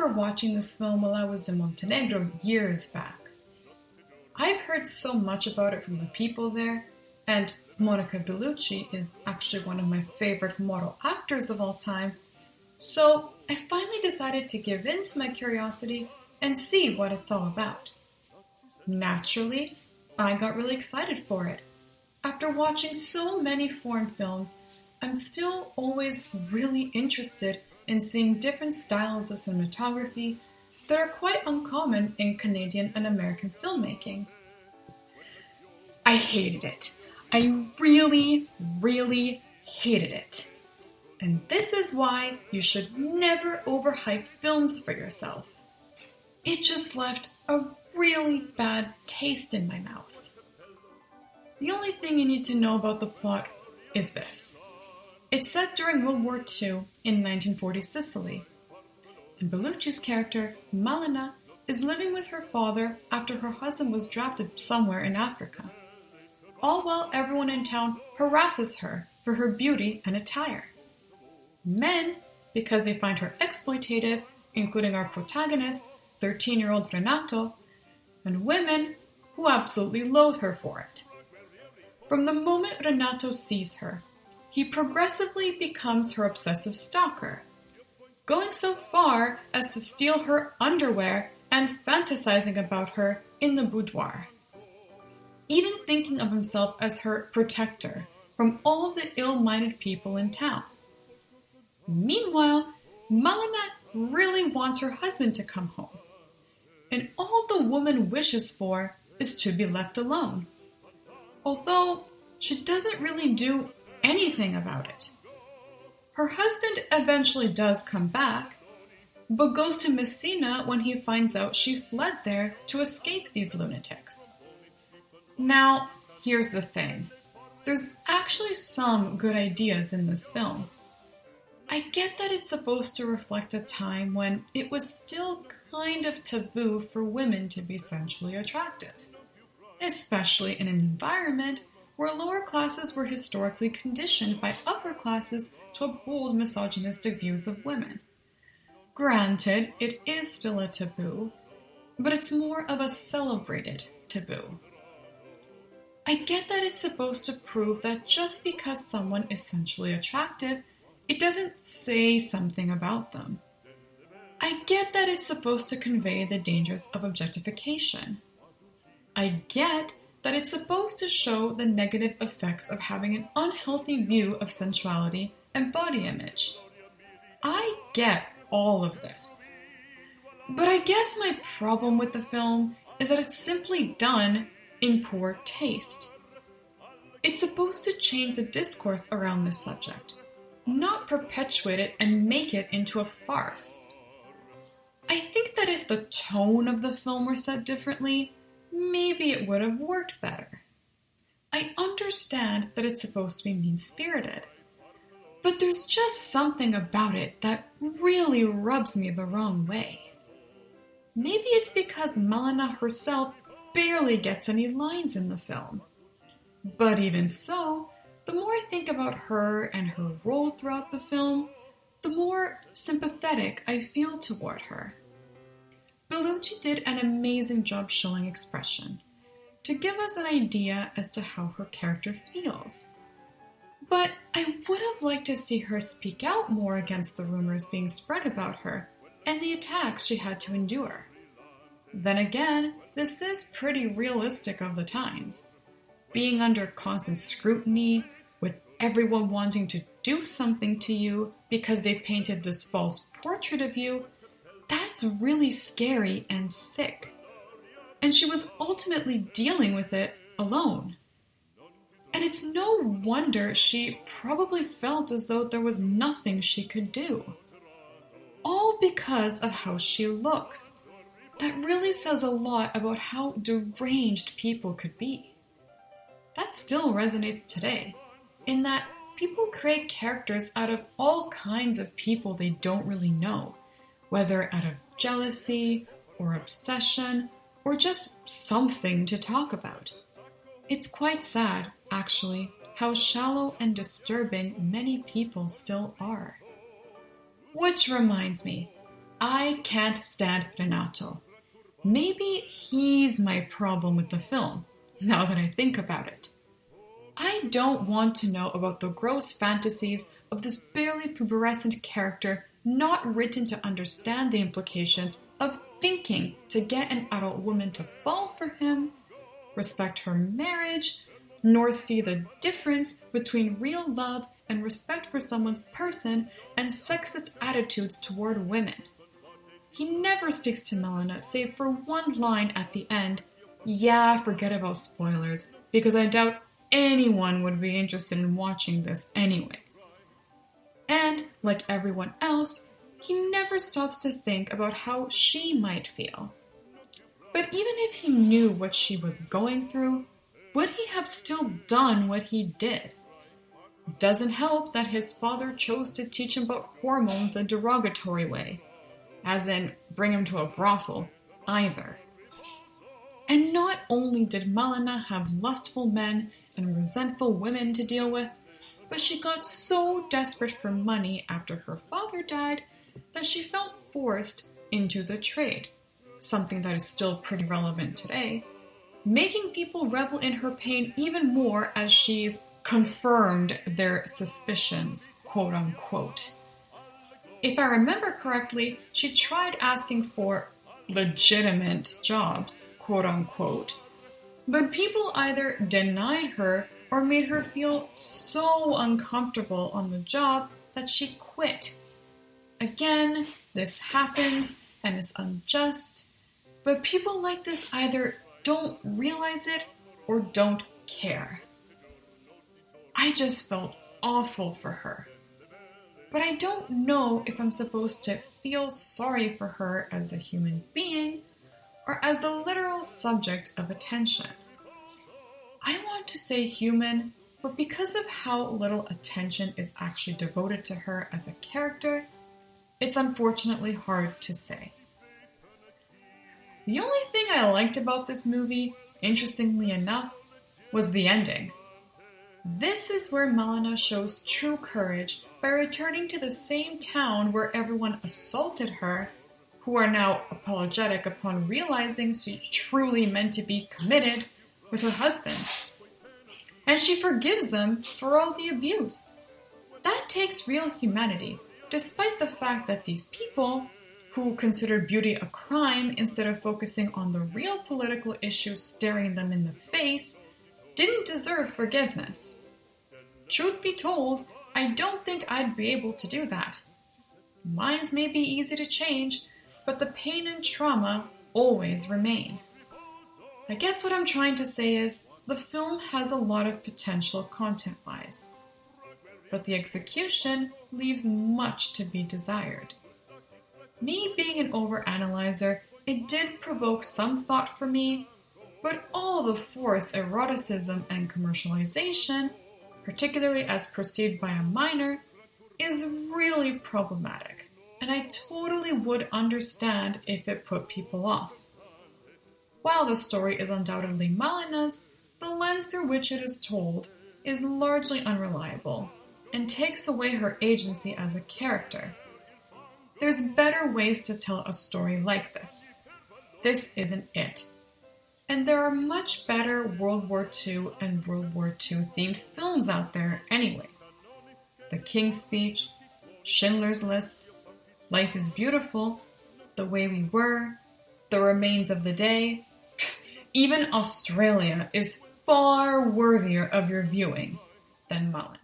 remember watching this film while I was in Montenegro years back. I've heard so much about it from the people there, and Monica Bellucci is actually one of my favorite model actors of all time, so I finally decided to give in to my curiosity and see what it's all about. Naturally, I got really excited for it. After watching so many foreign films, I'm still always really interested in seeing different styles of cinematography that are quite uncommon in Canadian and American filmmaking. I hated it. I really, really hated it. And this is why you should never overhype films for yourself. It just left a really bad taste in my mouth. The only thing you need to know about the plot is this. It's set during World War II in 1940 Sicily. And Bellucci's character, Malèna, is living with her father after her husband was drafted somewhere in Africa. All while everyone in town harasses her for her beauty and attire. Men, because they find her exploitative, including our protagonist, 13-year-old Renato, and women who absolutely loathe her for it. From the moment Renato sees her, he progressively becomes her obsessive stalker, going so far as to steal her underwear and fantasizing about her in the boudoir. Even thinking of himself as her protector from all the ill-minded people in town. Meanwhile, Malèna really wants her husband to come home, and all the woman wishes for is to be left alone. Although she doesn't really do anything about it. Her husband eventually does come back, but goes to Messina when he finds out she fled there to escape these lunatics. Now, here's the thing. There's actually some good ideas in this film. I get that it's supposed to reflect a time when it was still kind of taboo for women to be sensually attractive, especially in an environment where lower classes were historically conditioned by upper classes to uphold misogynistic views of women. Granted, it is still a taboo, but it's more of a celebrated taboo. I get that it's supposed to prove that just because someone is sensually attractive, it doesn't say something about them. I get that it's supposed to convey the dangers of objectification. I get that it's supposed to show the negative effects of having an unhealthy view of sensuality and body image. I get all of this. But I guess my problem with the film is that it's simply done in poor taste. It's supposed to change the discourse around this subject, not perpetuate it and make it into a farce. I think that if the tone of the film were set differently, maybe it would have worked better. I understand that it's supposed to be mean-spirited, but there's just something about it that really rubs me the wrong way. Maybe it's because Malèna herself barely gets any lines in the film. But even so, the more I think about her and her role throughout the film, the more sympathetic I feel toward her. Bellucci did an amazing job showing expression, to give us an idea as to how her character feels. But I would have liked to see her speak out more against the rumors being spread about her and the attacks she had to endure. Then again, this is pretty realistic of the times. Being under constant scrutiny, with everyone wanting to do something to you because they painted this false portrait of you, that's really scary and sick. And she was ultimately dealing with it alone. And it's no wonder she probably felt as though there was nothing she could do. All because of how she looks. That really says a lot about how deranged people could be. That still resonates today, in that people create characters out of all kinds of people they don't really know, whether out of jealousy or obsession or just something to talk about. It's quite sad, actually, how shallow and disturbing many people still are. Which reminds me, I can't stand Renato. Maybe he's my problem with the film, now that I think about it. I don't want to know about the gross fantasies of this barely pubescent character not written to understand the implications of thinking to get an adult woman to fall for him, respect her marriage, nor see the difference between real love and respect for someone's person and sexist attitudes toward women. He never speaks to Malèna save for one line at the end. Yeah, forget about spoilers, because I doubt anyone would be interested in watching this anyways. And, like everyone else, he never stops to think about how she might feel. But even if he knew what she was going through, would he have still done what he did? Doesn't help that his father chose to teach him about hormones a derogatory way, as in bring him to a brothel, either. And not only did Malèna have lustful men and resentful women to deal with, but she got so desperate for money after her father died that she felt forced into the trade, something that is still pretty relevant today, making people revel in her pain even more as she's confirmed their suspicions, quote unquote. If I remember correctly, she tried asking for legitimate jobs, quote unquote, but people either denied her or made her feel so uncomfortable on the job that she quit. Again, this happens and it's unjust, but people like this either don't realize it or don't care. I just felt awful for her. But I don't know if I'm supposed to feel sorry for her as a human being or as the literal subject of attention. I want to say human, but because of how little attention is actually devoted to her as a character, it's unfortunately hard to say. The only thing I liked about this movie, interestingly enough, was the ending. This is where Malèna shows true courage by returning to the same town where everyone assaulted her, who are now apologetic upon realizing she truly meant to be committed with her husband. And she forgives them for all the abuse. That takes real humanity, despite the fact that these people, who considered beauty a crime instead of focusing on the real political issues staring them in the face, didn't deserve forgiveness. Truth be told, I don't think I'd be able to do that. Minds may be easy to change, but the pain and trauma always remain. I guess what I'm trying to say is, the film has a lot of potential content-wise, but the execution leaves much to be desired. Me being an overanalyzer, it did provoke some thought for me, but all the forced eroticism and commercialization, particularly as perceived by a minor, is really problematic, and I totally would understand if it put people off. While the story is undoubtedly Malèna's, the lens through which it is told is largely unreliable and takes away her agency as a character. There's better ways to tell a story like this. This isn't it. And there are much better World War II and World War II themed films out there anyway. The King's Speech, Schindler's List, Life is Beautiful, The Way We Were, The Remains of the Day. Even Australia is far worthier of your viewing than Malèna.